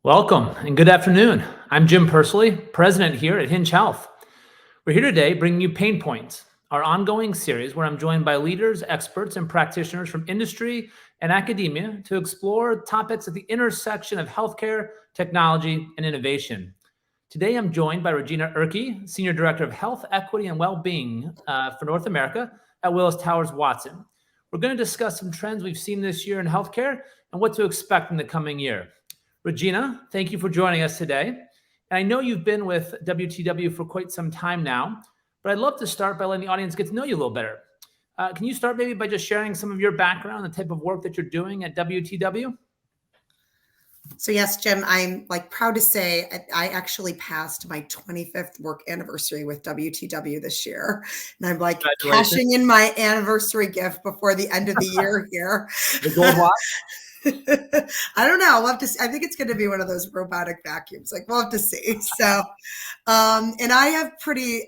Welcome and good afternoon. I'm Jim Pursley, president here at Hinge Health. We're here today bringing you Pain Points, our ongoing series where I'm joined by leaders, experts, and practitioners from industry and academia to explore topics at the intersection of healthcare, technology, and innovation. Today, I'm joined by Regina Ihrke, Senior Director of Health, Equity, and Wellbeing for North America at Willis Towers Watson. We're going to discuss some trends we've seen this year in healthcare and what to expect in the coming year. Regina, thank you for joining us today. And I know you've been with WTW for quite some time now, but I'd love to start by letting the audience get to know you a little better. Can you start maybe by just sharing some of your background, the type of work that you're doing at WTW? So yes, Jim, I'm proud to say I actually passed my 25th work anniversary with WTW this year. And I'm cashing in my anniversary gift before the end of the year here. The gold watch? I don't know. We'll have to see. I think it's going to be one of those robotic vacuums. We'll have to see. So, and I have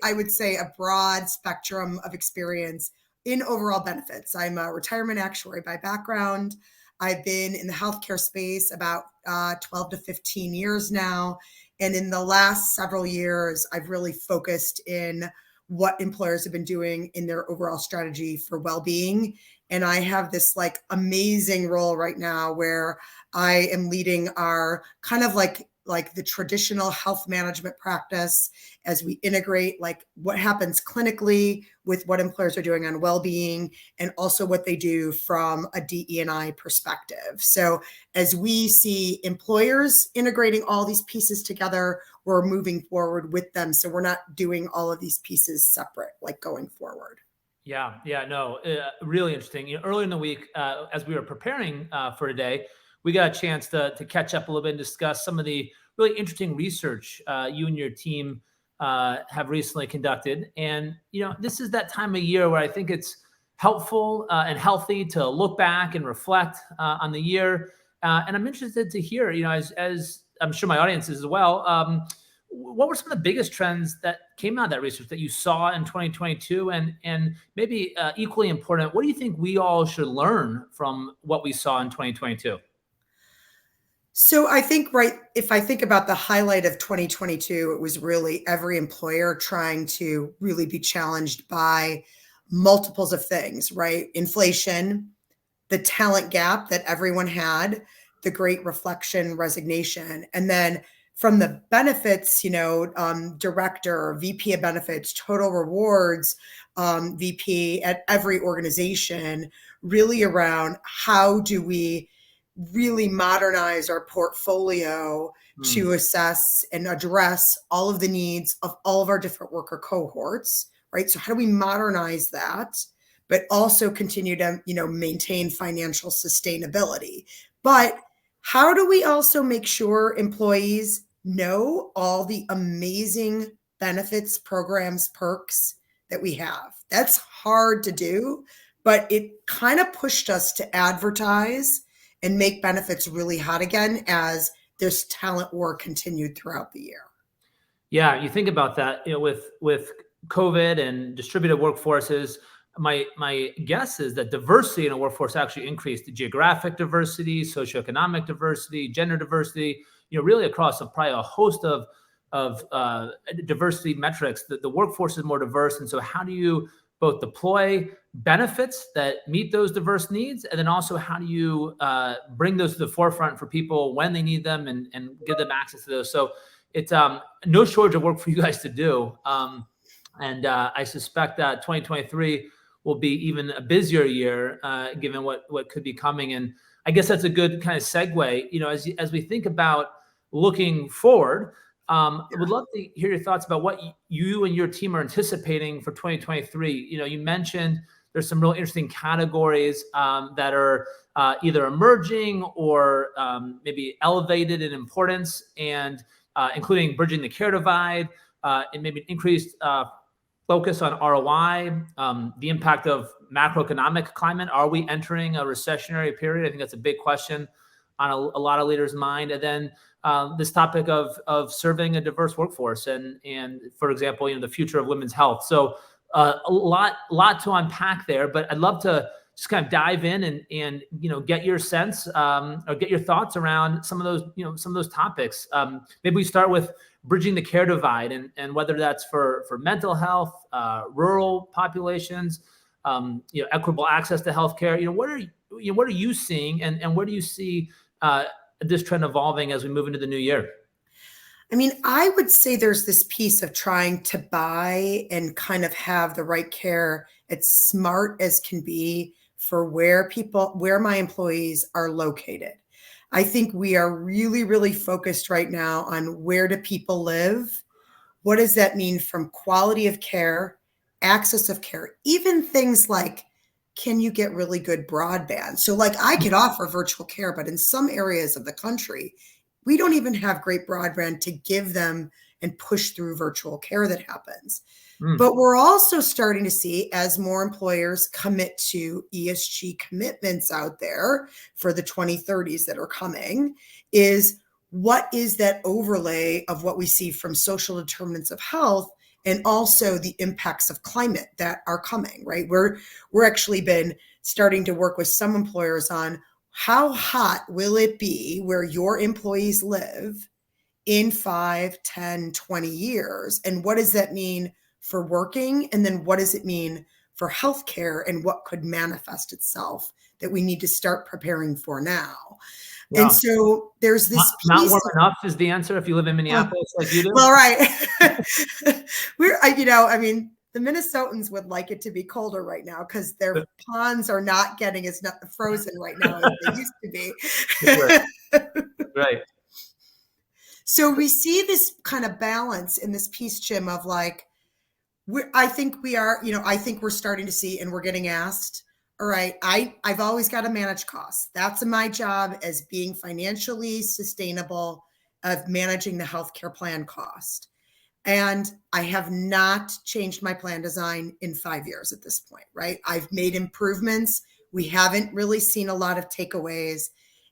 I would say, a broad spectrum of experience in overall benefits. I'm a retirement actuary by background. I've been in the healthcare space about 12 to 15 years now. And in the last several years, I've really focused in what employers have been doing in their overall strategy for well-being. And I have this amazing role right now where I am leading our kind of like the traditional health management practice as we integrate what happens clinically with what employers are doing on well-being and also what they do from a DE&I perspective. So as we see employers integrating all these pieces together, we're moving forward with them. So we're not doing all of these pieces separate, going forward. Yeah, no, really interesting. Earlier in the week, as we were preparing for today, we got a chance to catch up a little bit and discuss some of the really interesting research you and your team have recently conducted. And, this is that time of year where I think it's helpful and healthy to look back and reflect on the year. And I'm interested to hear, as I'm sure my audience is as well, what were some of the biggest trends that came out of that research that you saw in 2022? And maybe equally important, what do you think we all should learn from what we saw in 2022? So I think, if I think about the highlight of 2022, it was really every employer trying to really be challenged by multiples of things, right? Inflation, the talent gap that everyone had, the great reflection, resignation, and then from the benefits, director, VP of benefits, total rewards, VP at every organization, really around how do we really modernize our portfolio to assess and address all of the needs of all of our different worker cohorts, right? So how do we modernize that, but also continue to, maintain financial sustainability? But how do we also make sure employees know all the amazing benefits, programs, perks that we have? That's hard to do, but it kind of pushed us to advertise and make benefits really hot again as this talent war continued throughout the year. Yeah, you think about that, with COVID and distributed workforces, my guess is that diversity in a workforce actually increased. The geographic diversity, socioeconomic diversity, gender diversity, really across probably a host of diversity metrics. The workforce is more diverse. And so how do you both deploy benefits that meet those diverse needs, and then also how do you bring those to the forefront for people when they need them and give them access to those? So it's no shortage of work for you guys to do. And I suspect that 2023 will be even a busier year, given what could be coming. And I guess that's a good kind of segue. As we think about looking forward, I would love to hear your thoughts about what you and your team are anticipating for 2023. You mentioned there's some real interesting categories that are either emerging or maybe elevated in importance, and including bridging the care divide, and maybe increased focus on ROI, the impact of macroeconomic climate. Are we entering a recessionary period? I think that's a big question on a lot of leaders' mind. And then this topic of serving a diverse workforce and for example, the future of women's health. So a lot to unpack there, but I'd love to just kind of dive in and get your sense or get your thoughts around some of those topics. Maybe we start with bridging the care divide and whether that's for mental health, rural populations, equitable access to healthcare. What are you seeing, and where do you see this trend evolving as we move into the new year? I mean, I would say there's this piece of trying to buy and kind of have the right care as smart as can be for where my employees are located. I think we are really, really focused right now on where do people live? What does that mean from quality of care, access of care, even things like, can you get really good broadband? So like I could offer virtual care, but in some areas of the country, we don't even have great broadband to give them and push through virtual care that happens. But we're also starting to see, as more employers commit to ESG commitments out there for the 2030s that are coming, is what is that overlay of what we see from social determinants of health and also the impacts of climate that are coming, right? We're actually been starting to work with some employers on how hot will it be where your employees live in 5, 10, 20 years? And what does that mean for working? And then what does it mean for healthcare, and what could manifest itself that we need to start preparing for now? Yeah. And so there's this not warm enough is the answer if you live in Minneapolis like you do. Well, right. The Minnesotans would like it to be colder right now because their ponds are not getting as frozen right now as they used to be. Right. So we see this kind of balance in this piece, Jim, of like, I think we're starting to see, and we're getting asked, all right, I've always got to manage costs. That's my job as being financially sustainable, of managing the healthcare plan cost. And I have not changed my plan design in 5 years at this point, right? I've made improvements. We haven't really seen a lot of takeaways.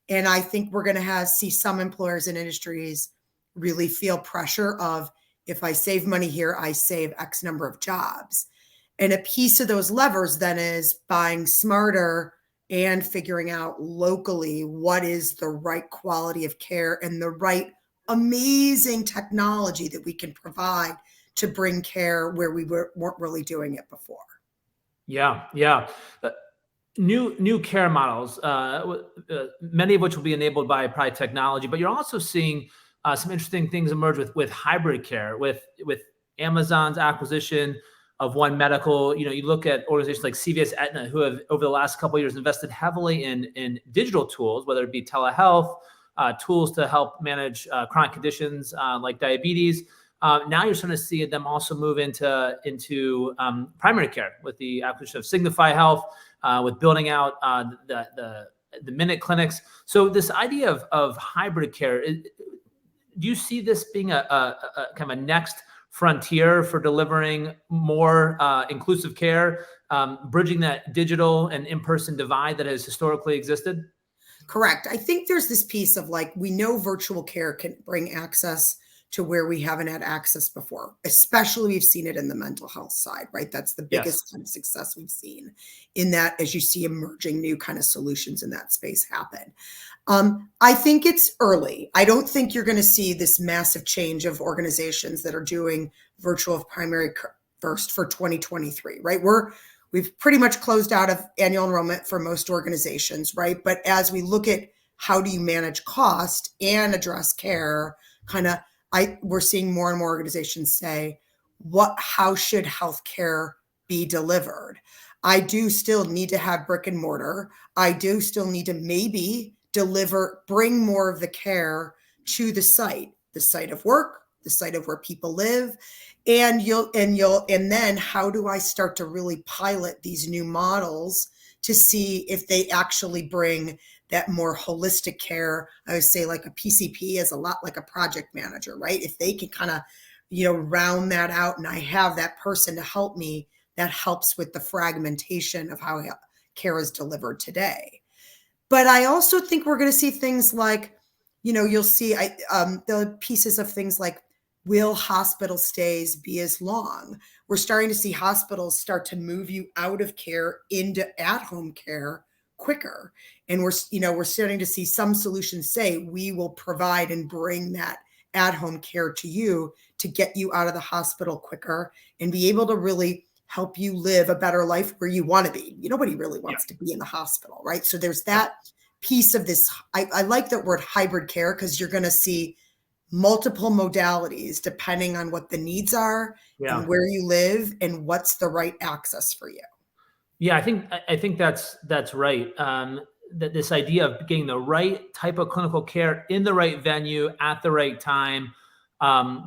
And I think we're going to see some employers and industries really feel pressure of, if I save money here, I save X number of jobs. And a piece of those levers then is buying smarter and figuring out locally what is the right quality of care and the right amazing technology that we can provide to bring care where we weren't really doing it before. Yeah. New care models, many of which will be enabled by probably technology, but you're also seeing some interesting things emerge with hybrid care, with Amazon's acquisition of One Medical. You look at organizations like CVS, Aetna, who have over the last couple of years invested heavily in digital tools, whether it be telehealth, tools to help manage chronic conditions like diabetes. Now you're starting to see them also move into primary care with the acquisition of Signify Health, with building out the Minute clinics. So this idea of hybrid care, do you see this being a kind of a next frontier for delivering more inclusive care, bridging that digital and in-person divide that has historically existed? Correct. I think there's this piece of like, we know virtual care can bring access to where we haven't had access before, especially we've seen it in the mental health side, right? That's the biggest kind of success we've seen in that, as you see emerging new kind of solutions in that space happen. I think it's early. I don't think you're going to see this massive change of organizations that are doing virtual primary first for 2023, right? We've pretty much closed out of annual enrollment for most organizations, right? But as we look at how do you manage cost and address care, kind of we're seeing more and more organizations say, how should healthcare be delivered? I do still need to have brick and mortar. I do still need to maybe bring more of the care to the site of work, the site of where people live. And then how do I start to really pilot these new models to see if they actually bring that more holistic care? I would say like a PCP is a lot like a project manager, right? If they can kind of, round that out and I have that person to help me, that helps with the fragmentation of how care is delivered today. But I also think we're going to see things like, you'll see the pieces of things like, will hospital stays be as long? We're starting to see hospitals start to move you out of care into at-home care quicker. And we're starting to see some solutions say, we will provide and bring that at-home care to you to get you out of the hospital quicker and be able to really help you live a better life where you want to be. Nobody really wants to be in the hospital, right? So there's that piece of this. I like that word hybrid care, because you're going to see multiple modalities depending on what the needs are and where you live and what's the right access for you. Yeah, I think that's right. That this idea of getting the right type of clinical care in the right venue at the right time.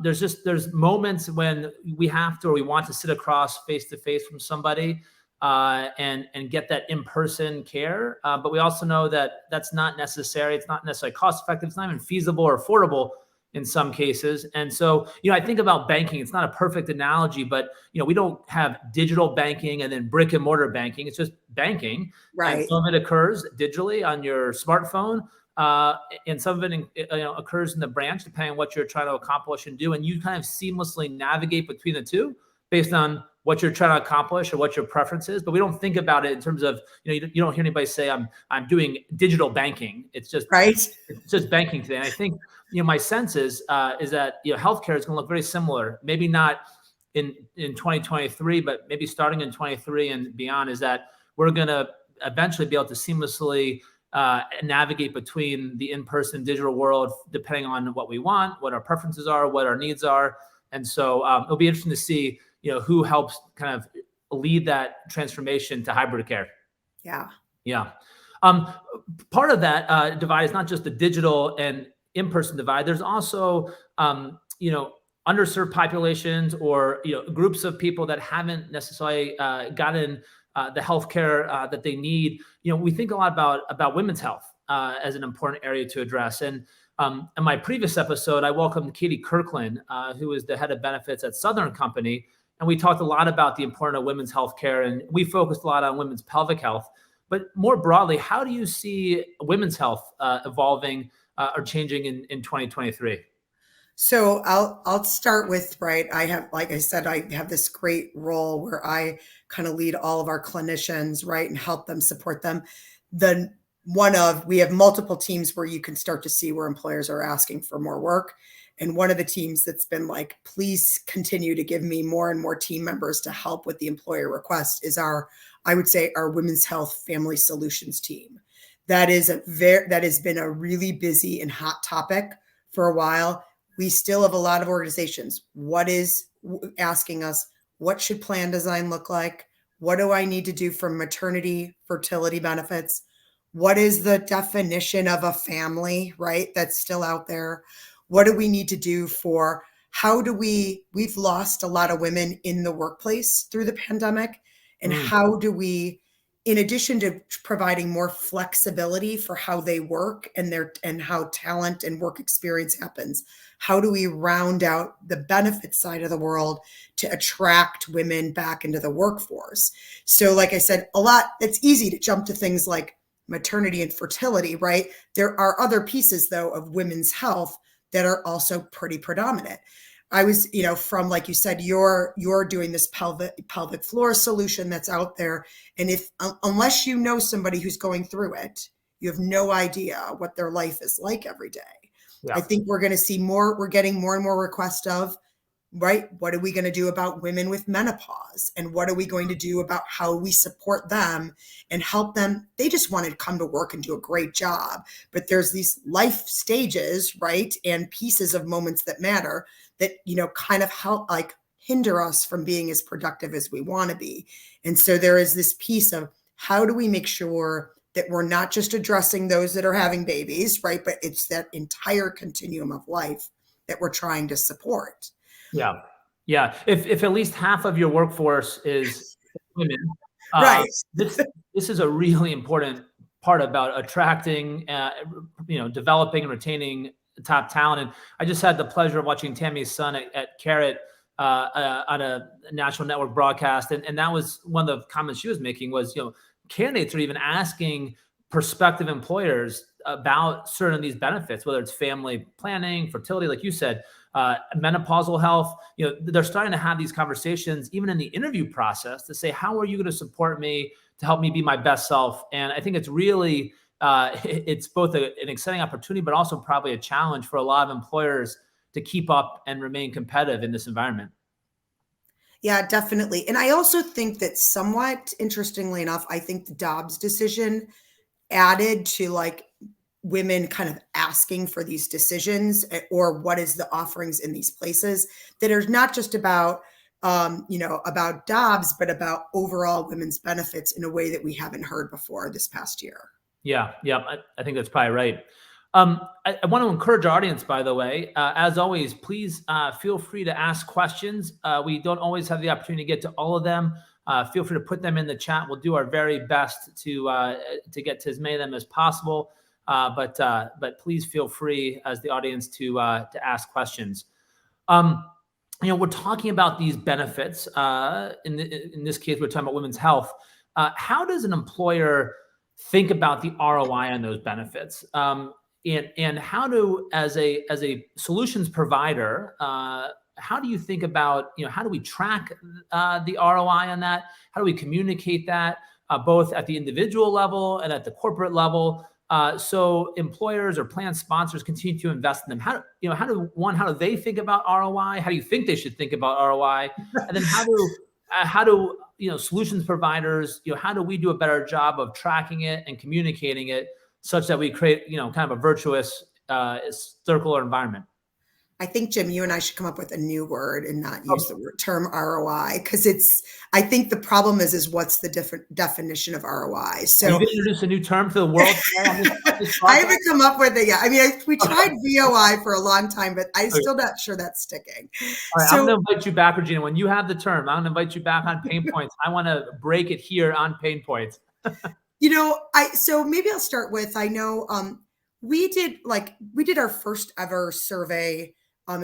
There's moments when we have to, or we want to sit across face to face from somebody and get that in-person care. But we also know that that's not necessary. It's not necessarily cost effective. It's not even feasible or affordable in some cases. And so, I think about banking. It's not a perfect analogy, but, we don't have digital banking and then brick and mortar banking. It's just banking. Right. And some of it occurs digitally on your smartphone. And some of it occurs in the branch, depending on what you're trying to accomplish and do. And you kind of seamlessly navigate between the two based on what you're trying to accomplish or what your preference is. But we don't think about it in terms of, you don't hear anybody say, I'm doing digital banking. It's just, it's just banking today. And I think, my sense is that, healthcare is going to look very similar, maybe not in 2023, but maybe starting in 23 and beyond, is that we're going to eventually be able to seamlessly navigate between the in-person digital world, depending on what we want, what our preferences are, what our needs are. And so it'll be interesting to see, who helps kind of lead that transformation to hybrid care. Yeah. Yeah. Part of that divide is not just the digital and in-person divide. There's also, underserved populations or, groups of people that haven't necessarily gotten the healthcare that they need. We think a lot about women's health as an important area to address. And in my previous episode, I welcomed Katie Kirkland, who is the head of benefits at Southern Company. And we talked a lot about the importance of women's healthcare, and we focused a lot on women's pelvic health. But more broadly, how do you see women's health evolving or changing in 2023? So I'll start with, right, I have, like I said, I have this great role where I kind of lead all of our clinicians, right, and help them, support them. We have multiple teams where you can start to see where employers are asking for more work. And one of the teams that's been like, please continue to give me more and more team members to help with the employer request is our Women's Health Family Solutions team. That has been a really busy and hot topic for a while. We still have a lot of organizations. What is asking us, what should plan design look like? What do I need to do for maternity, fertility benefits? What is the definition of a family, right? That's still out there. What do we need to do we've lost a lot of women in the workplace through the pandemic. And how do we, in addition to providing more flexibility for how they work and how talent and work experience happens, how do we round out the benefit side of the world to attract women back into the workforce? So like I said, it's easy to jump to things like maternity and fertility, right? There are other pieces though of women's health that are also pretty predominant. I was, from, like you said, you're doing this pelvic floor solution that's out there. And unless you know somebody who's going through it, you have no idea what their life is like every day. Yeah. I think we're going to see we're getting more and more requests of right? What are we going to do about women with menopause? And what are we going to do about how we support them and help them? They just want to come to work and do a great job. But there's these life stages, right? And pieces of moments that matter that, kind of help hinder us from being as productive as we want to be. And so there is this piece of how do we make sure that we're not just addressing those that are having babies, right? But it's that entire continuum of life that we're trying to support. Yeah. Yeah. If at least half of your workforce is women, Right. this is a really important part about attracting, developing and retaining top talent. And I just had the pleasure of watching Tammy's son at Carrot on a national network broadcast. And that was one of the comments she was making was, candidates are even asking prospective employers about certain of these benefits, whether it's family planning, fertility, like you said, menopausal health. They're starting to have these conversations even in the interview process to say, how are you going to support me to help me be my best self? And I think it's really, it's both an exciting opportunity, but also probably a challenge for a lot of employers to keep up and remain competitive in this environment. Yeah, definitely. And I also think that somewhat interestingly enough, I think the Dobbs decision added to women kind of asking for these decisions or what is the offerings in these places that are not just about, about Dobbs, but about overall women's benefits in a way that we haven't heard before this past year. Yeah. I think that's probably right. I want to encourage our audience, by the way, as always, please feel free to ask questions. We don't always have the opportunity to get to all of them. Feel free to put them in the chat. We'll do our very best to get to as many of them as possible. But please feel free as the audience to ask questions. We're talking about these benefits. In this case, we're talking about women's health. How does an employer think about the ROI on those benefits? And how do, as a solutions provider, how do you think about, how do we track the ROI on that? How do we communicate that both at the individual level and at the corporate level? So employers or plan sponsors continue to invest in them. How do they think about ROI? How do you think they should think about ROI? And then how do solutions providers, how do we do a better job of tracking it and communicating it such that we create, kind of a virtuous circular environment? I think, Jim, you and I should come up with a new word and not use the term ROI, because I think the problem is what's the different definition of ROI? So you introduce a new term to the world. I haven't come up with it yet. I mean, we tried VOI for a long time, but I'm still not sure that's sticking. All right, I'm going to invite you back, Regina. When you have the term, I'm going to invite you back on pain points. I want to break it here on pain points. So maybe I'll start with, I know we did our first ever survey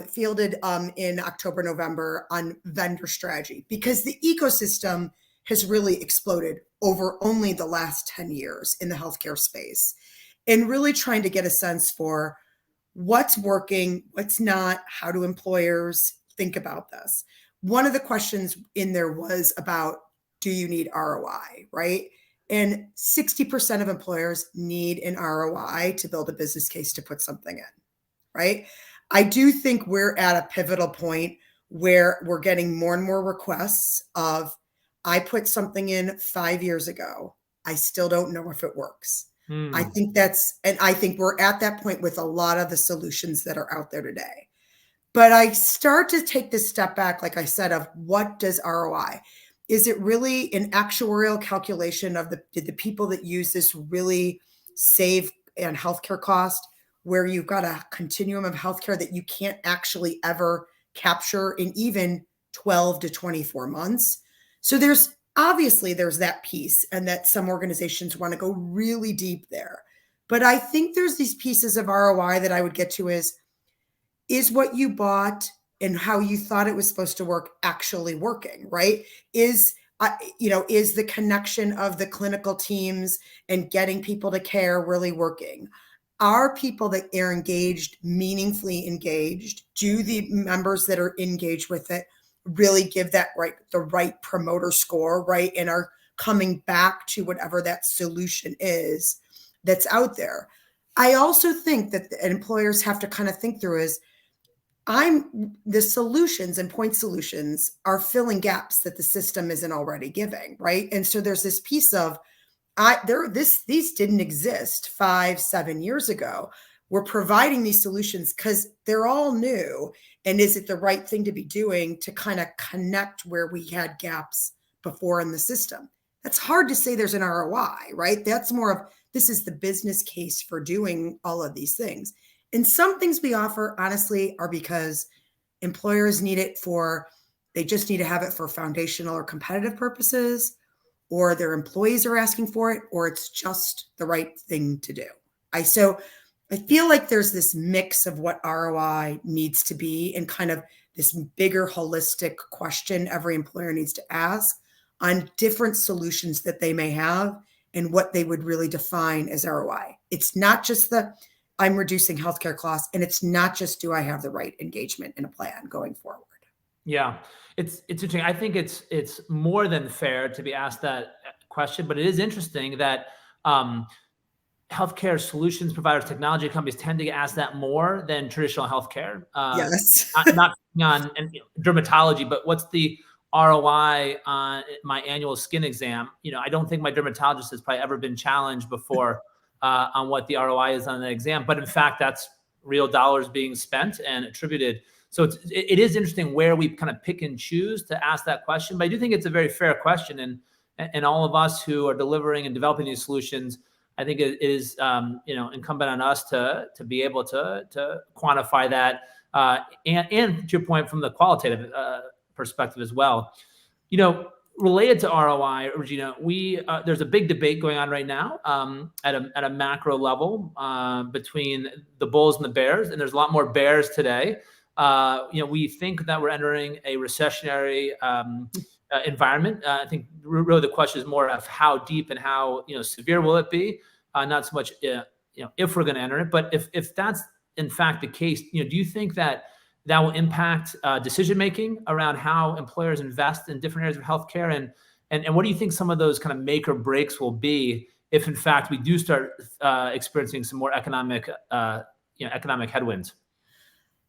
fielded in October, November on vendor strategy, because the ecosystem has really exploded over only the last 10 years in the healthcare space, and really trying to get a sense for what's working, what's not, how do employers think about this. One of the questions in there was about, do you need ROI, right? And 60% of employers need an ROI to build a business case to put something in, right? I do think we're at a pivotal point where we're getting more and more requests of, I put something in 5 years ago. I still don't know if it works. I think I think we're at that point with a lot of the solutions that are out there today. But I start to take this step back, like I said, of what does ROI? Is it really an actuarial calculation of did the people that use this really save on healthcare cost, where you've got a continuum of healthcare that you can't actually ever capture in even 12 to 24 months? So there's that piece, and that some organizations want to go really deep there. But I think there's these pieces of ROI that I would get to is what you bought and how you thought it was supposed to work actually working, right? Is the connection of the clinical teams and getting people to care really working? Are people that are engaged, meaningfully engaged? Do the members that are engaged with it really give the right promoter score, right? And are coming back to whatever that solution is that's out there. I also think that the employers have to kind of think through is, the solutions and point solutions are filling gaps that the system isn't already giving, right? And so there's this piece of these didn't exist 5-7 years ago. We're providing these solutions because they're all new. And is it the right thing to be doing to kind of connect where we had gaps before in the system? That's hard to say there's an ROI, right? That's more of, this is the business case for doing all of these things. And some things we offer, honestly, are because employers need it they just need to have it for foundational or competitive purposes, or their employees are asking for it, or it's just the right thing to do. So I feel like there's this mix of what ROI needs to be and kind of this bigger holistic question every employer needs to ask on different solutions that they may have and what they would really define as ROI. It's not just I'm reducing healthcare costs, and it's not just do I have the right engagement in a plan going forward. Yeah, it's interesting. I think it's more than fair to be asked that question, but it is interesting that healthcare solutions providers, technology companies tend to get asked that more than traditional healthcare. Yes. not on dermatology, but what's the ROI on my annual skin exam? I don't think my dermatologist has probably ever been challenged before on what the ROI is on the exam, but in fact, that's real dollars being spent and attributed. So it is interesting where we kind of pick and choose to ask that question, but I do think it's a very fair question, and all of us who are delivering and developing these solutions, I think it is incumbent on us to be able to quantify that, and to your point, from the qualitative perspective as well. Related to ROI, Regina, there's a big debate going on right now at a macro level between the bulls and the bears, and there's a lot more bears today. We think that we're entering a recessionary environment. I think really the question is more of how deep and how severe will it be, not so much if we're going to enter it, but if that's in fact the case, do you think that will impact decision making around how employers invest in different areas of healthcare, and what do you think some of those kind of make or breaks will be if in fact we do start experiencing some more economic headwinds?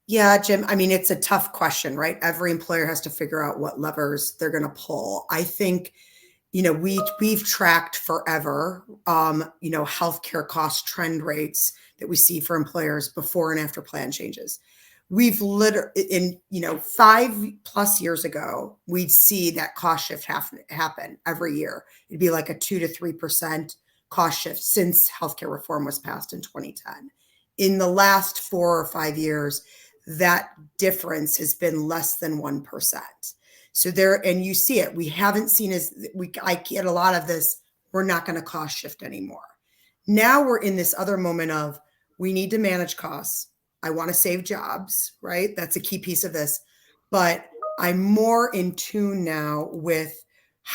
Yeah, Jim, I mean, it's a tough question, right? Every employer has to figure out what levers they're going to pull. I think, we've tracked forever, healthcare cost trend rates that we see for employers before and after plan changes. We've literally, 5+ years ago, we'd see that cost shift happen every year. It'd be like a 2 to 3% cost shift since healthcare reform was passed in 2010. In the last 4 or 5 years, that difference has been less than 1%. So and you see it, we haven't seen I get a lot of this, we're not going to cost shift anymore. Now we're in this other moment of, we need to manage costs. I want to save jobs, right? That's a key piece of this. But I'm more in tune now with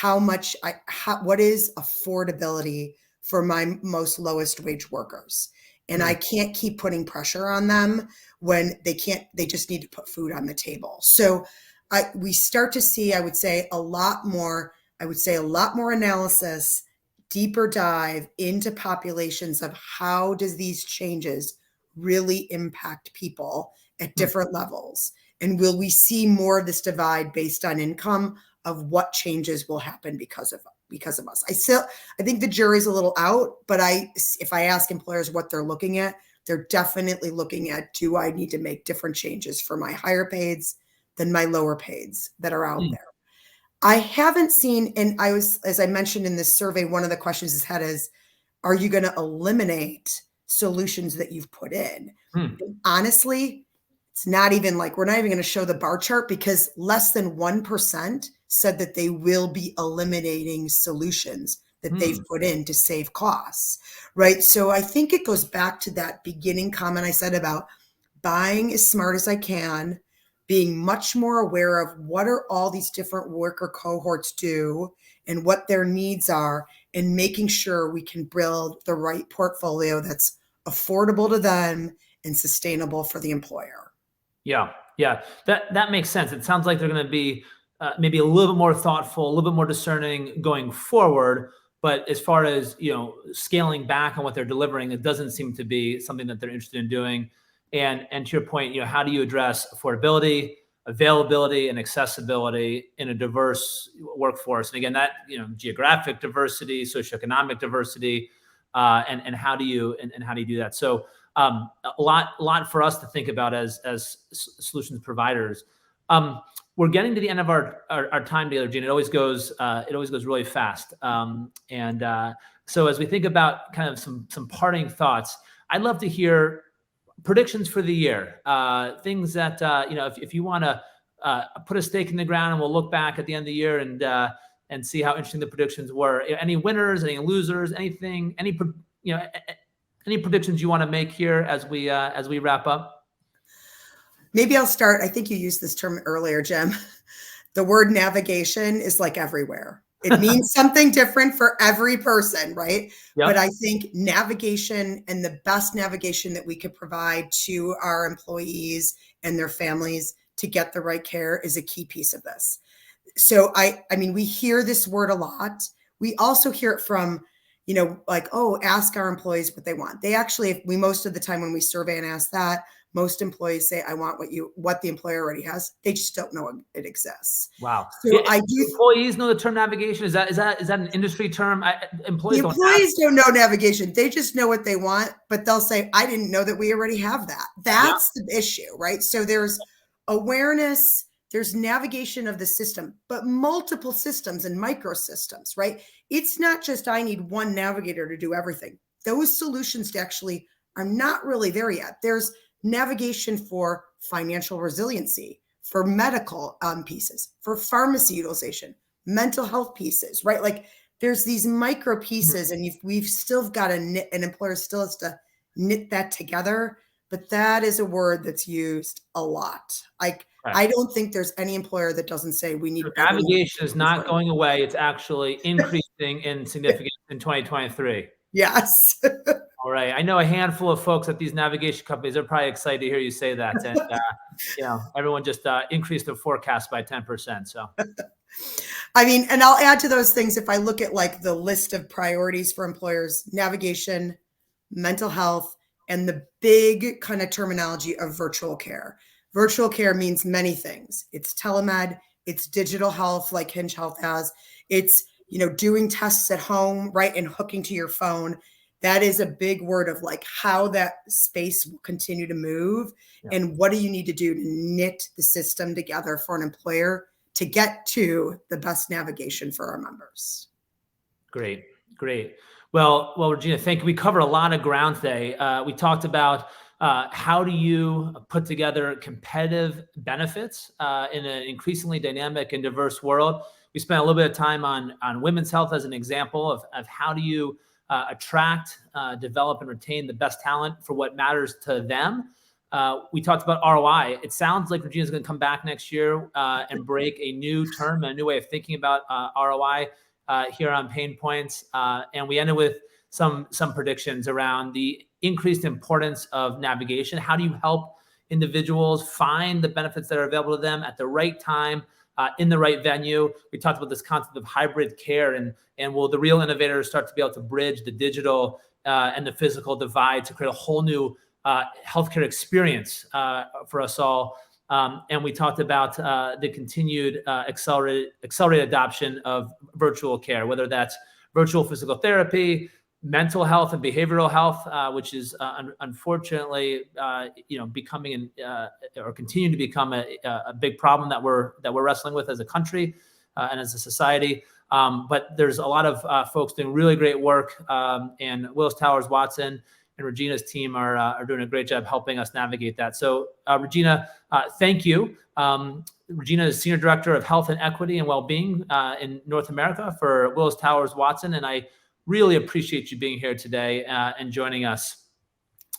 what is affordability for my most lowest wage workers. And I can't keep putting pressure on them when they just need to put food on the table. So we start to see, I would say a lot more analysis, deeper dive into populations of how does these changes really impact people at different levels. And will we see more of this divide based on income of what changes will happen because of us? I think the jury's a little out, but if I ask employers what they're looking at, they're definitely looking at, do I need to make different changes for my higher pays than my lower pays that are out there? I haven't seen, and as I mentioned in this survey, one of the questions is, are you going to eliminate solutions that you've put in? Honestly, it's not even like, we're not even going to show the bar chart, because less than 1% said that they will be eliminating solutions that they've put in to save costs, right? So I think it goes back to that beginning comment I said about buying as smart as I can, being much more aware of what are all these different worker cohorts do and what their needs are, and making sure we can build the right portfolio that's affordable to them and sustainable for the employer. Yeah. That makes sense. It sounds like they're going to be maybe a little bit more thoughtful, a little bit more discerning going forward. But as far as scaling back on what they're delivering, it doesn't seem to be something that they're interested in doing. And to your point, how do you address affordability, availability, and accessibility in a diverse workforce? And again, that, geographic diversity, socioeconomic diversity, and how do you do that? So a lot for us to think about as solutions providers. We're getting to the end of our time together, Gene. It always goes really fast. So as we think about kind of some parting thoughts, I'd love to hear predictions for the year, things that, if you want to put a stake in the ground, and we'll look back at the end of the year and see how interesting the predictions were. Any winners, any losers, anything, any predictions you want to make here as we wrap up? Maybe I'll start. I think you used this term earlier, Jim. The word navigation is like everywhere. It means something different for every person, right? Yep. But I think navigation, and the best navigation that we could provide to our employees and their families to get the right care, is a key piece of this. So I mean, we hear this word a lot. We also hear it from, like, oh, ask our employees what they want. They actually, most of the time when we survey and ask that, most employees say, I want what the employer already has. They just don't know it exists. Wow. So employees know the term navigation. Is that an industry term? Employees don't know navigation. They just know what they want, but they'll say, I didn't know that we already have that. That's the issue, right? So there's awareness, there's navigation of the system, but multiple systems and microsystems, right? It's not just, I need one navigator to do everything. Those solutions actually are not really there yet. There's navigation for financial resiliency, for medical pieces, for pharmacy utilization, mental health pieces, right? Like there's these micro pieces, and we've still got an employer still has to knit that together. But that is a word that's used a lot. Like, right. I don't think there's any employer that doesn't say we need. Navigation is not going away. It's actually increasing in significance in 2023. Yes. All right. I know a handful of folks at these navigation companies are probably excited to hear you say that. And, everyone just increased their forecast by 10%. So, I mean, and I'll add to those things. If I look at like the list of priorities for employers, navigation, mental health, and the big kind of terminology of virtual care. Virtual care means many things. It's telemed, it's digital health like Hinge Health has. It's, doing tests at home, right? And hooking to your phone. That is a big word of like how that space will continue to move. Yeah. And what do you need to do to knit the system together for an employer to get to the best navigation for our members? Great. Well, Regina, thank you. We covered a lot of ground today. We talked about how do you put together competitive benefits in an increasingly dynamic and diverse world. We spent a little bit of time on women's health as an example of how do you attract, develop, and retain the best talent for what matters to them. We talked about ROI. It sounds like Regina's going to come back next year and break a new term, a new way of thinking about ROI here on Pain Points. And we ended with some predictions around the increased importance of navigation. How do you help individuals find the benefits that are available to them at the right time, in the right venue? We talked about this concept of hybrid care, and will the real innovators start to be able to bridge the digital and the physical divide to create a whole new healthcare experience for us all. And we talked about the continued accelerated adoption of virtual care, whether that's virtual physical therapy, mental health and behavioral health, which is unfortunately, becoming or continuing to become a big problem that we're wrestling with as a country and as a society. But there's a lot of folks doing really great work, and Willis Towers Watson and Regina's team are doing a great job helping us navigate that. So, Regina, thank you. Regina is Senior Director of Health and Equity and Wellbeing in North America for Willis Towers Watson, and I really appreciate you being here today and joining us.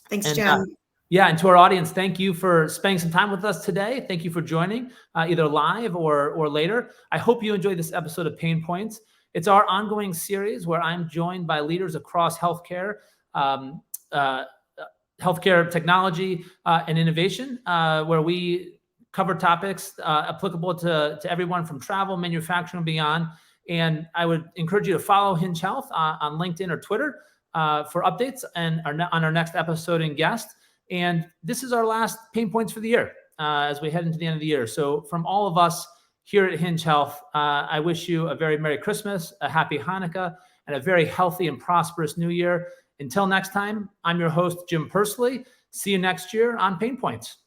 Thanks, Jim. And to our audience, thank you for spending some time with us today. Thank you for joining either live or later. I hope you enjoyed this episode of Pain Points. It's our ongoing series where I'm joined by leaders across healthcare, healthcare technology and innovation, where we cover topics applicable to everyone from travel, manufacturing, and beyond. And I would encourage you to follow Hinge Health on LinkedIn or Twitter for updates and on our next episode and guest. And this is our last pain points for the year as we head into the end of the year. So from all of us here at Hinge Health, I wish you a very Merry Christmas, a Happy Hanukkah, and a very healthy and prosperous New Year. Until next time, I'm your host, Jim Pursley. See you next year on Pain Points.